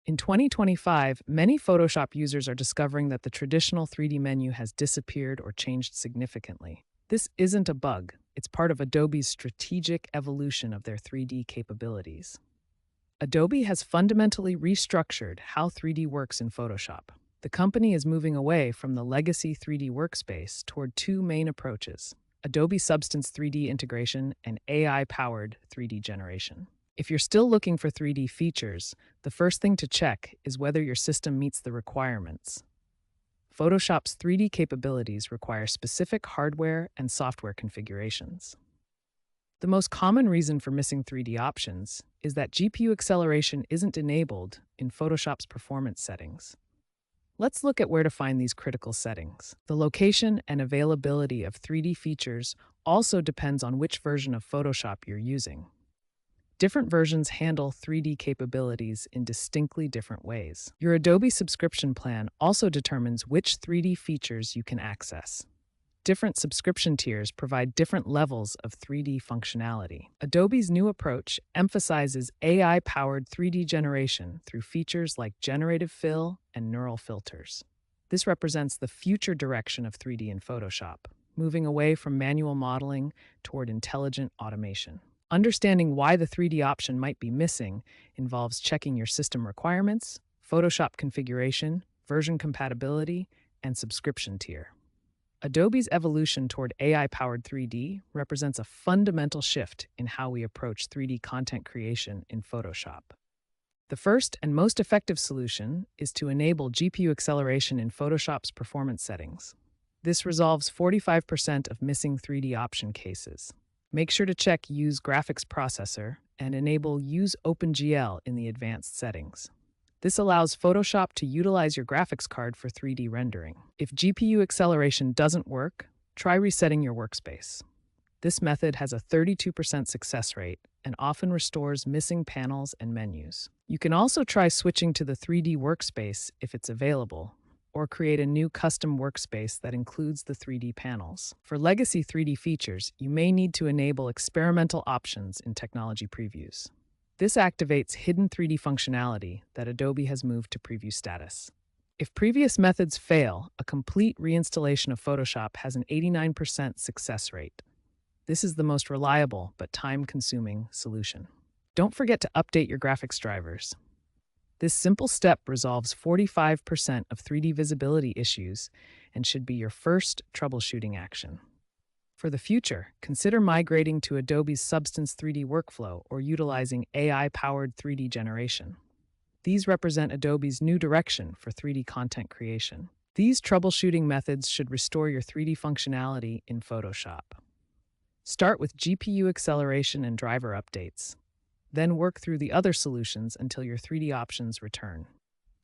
In 2025, many Photoshop users are discovering that the traditional 3D menu has disappeared or changed significantly. This isn't a bug, it's part of Adobe's strategic evolution of their 3D capabilities. Adobe has fundamentally restructured how 3D works in Photoshop. The company is moving away from the legacy 3D workspace toward two main approaches: Adobe Substance 3D integration and AI-powered 3D generation. If you're still looking for 3D features, the first thing to check is whether your system meets the requirements. Photoshop's 3D capabilities require specific hardware and software configurations. The most common reason for missing 3D options is that GPU acceleration isn't enabled in Photoshop's performance settings. Let's look at where to find these critical settings. The location and availability of 3D features also depends on which version of Photoshop you're using. Different versions handle 3D capabilities in distinctly different ways. Your Adobe subscription plan also determines which 3D features you can access. Different subscription tiers provide different levels of 3D functionality. Adobe's new approach emphasizes AI-powered 3D generation through features like generative fill and neural filters. This represents the future direction of 3D in Photoshop, moving away from manual modeling toward intelligent automation. Understanding why the 3D option might be missing involves checking your system requirements, Photoshop configuration, version compatibility, and subscription tier. Adobe's evolution toward AI-powered 3D represents a fundamental shift in how we approach 3D content creation in Photoshop. The first and most effective solution is to enable GPU acceleration in Photoshop's performance settings. This resolves 45% of missing 3D option cases. Make sure to check Use Graphics Processor and enable Use OpenGL in the advanced settings. This allows Photoshop to utilize your graphics card for 3D rendering. If GPU acceleration doesn't work, try resetting your workspace. This method has a 32% success rate and often restores missing panels and menus. You can also try switching to the 3D workspace if it's available, or create a new custom workspace that includes the 3D panels. For legacy 3D features, you may need to enable experimental options in technology previews. This activates hidden 3D functionality that Adobe has moved to preview status. If previous methods fail, a complete reinstallation of Photoshop has an 89% success rate. This is the most reliable but time-consuming solution. Don't forget to update your graphics drivers. This simple step resolves 45% of 3D visibility issues and should be your first troubleshooting action. For the future, consider migrating to Adobe's Substance 3D workflow or utilizing AI-powered 3D generation. These represent Adobe's new direction for 3D content creation. These troubleshooting methods should restore your 3D functionality in Photoshop. Start with GPU acceleration and driver updates. Then work through the other solutions until your 3D options return.